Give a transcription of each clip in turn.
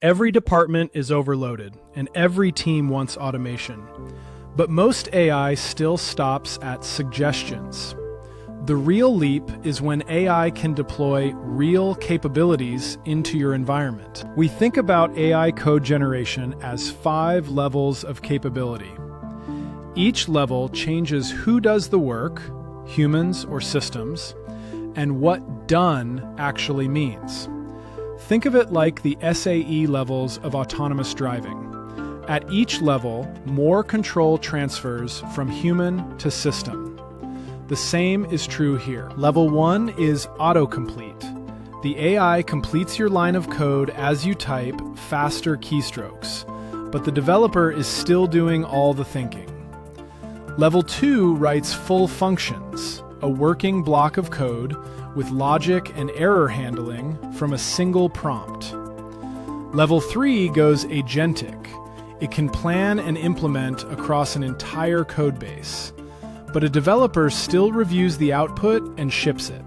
Every department is overloaded, and every team wants automation. But most AI still stops at suggestions. The real leap is when AI can deploy real capabilities into your environment. We think about AI code generation as 5 levels of capability. Each level changes who does the work, humans or systems, and what done actually means. Think of it like the SAE levels of autonomous driving. At each level, more control transfers from human to system. The same is true here. Level 1 is Autocomplete. The AI completes your line of code as you type faster keystrokes, but the developer is still doing all the thinking. Level 2 writes full functions, a working block of code with logic and error handling from a single prompt. Level 3 goes agentic. It can plan and implement across an entire codebase, but a developer still reviews the output and ships it.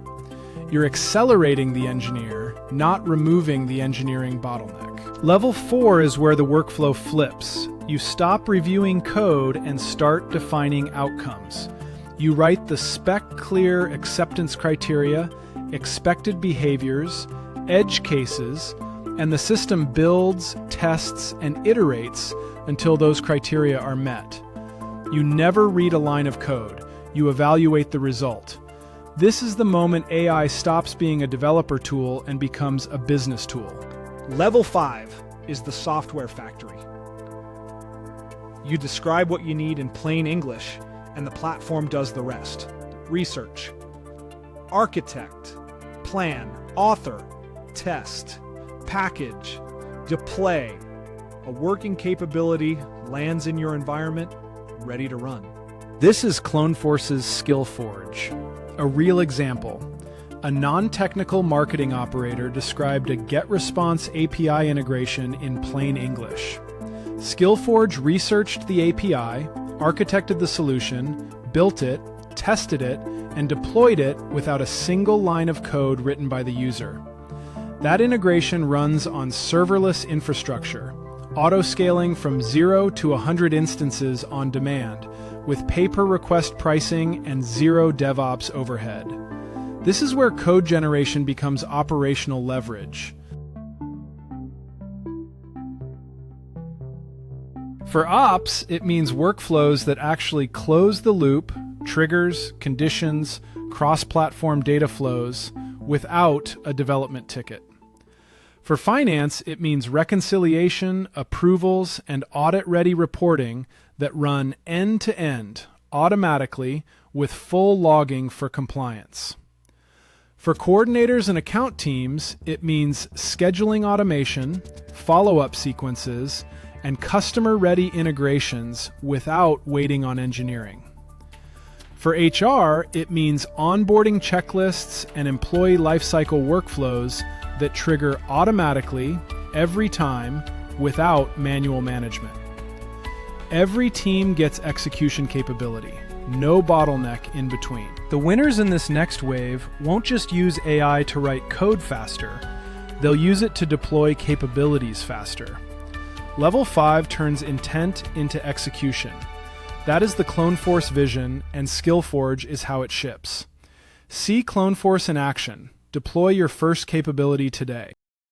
You're accelerating the engineer, not removing the engineering bottleneck. Level 4 is where the workflow flips. You stop reviewing code and start defining outcomes. You write the spec-clear acceptance criteria, expected behaviors, edge cases, and the system builds, tests, and iterates until those criteria are met. You never read a line of code. You evaluate the result. This is the moment AI stops being a developer tool and becomes a business tool. Level 5 is the software factory. You describe what you need in plain English, and the platform does the rest. Research, architect, plan, author, test, package, deploy. A working capability lands in your environment, ready to run. This is CloneForce's SkillForge. A real example. A non-technical marketing operator described a GetResponse API integration in plain English. SkillForge researched the API, architected the solution, built it, tested it, and deployed it without a single line of code written by the user. That integration runs on serverless infrastructure, auto-scaling from 0 to 100 instances on demand, with pay-per-request pricing and zero DevOps overhead. This is where code generation becomes operational leverage. For ops, it means workflows that actually close the loop, triggers, conditions, cross-platform data flows without a development ticket. For finance, it means reconciliation, approvals, and audit-ready reporting that run end-to-end, automatically, with full logging for compliance. For coordinators and account teams, it means scheduling automation, follow-up sequences, and customer-ready integrations without waiting on engineering. For HR, it means onboarding checklists and employee lifecycle workflows that trigger automatically every time without manual management. Every team gets execution capability, no bottleneck in between. The winners in this next wave won't just use AI to write code faster, they'll use it to deploy capabilities faster. Level 5 turns intent into execution. That is the CloneForce vision, and SkillForge is how it ships. See CloneForce in action. Deploy your first capability today.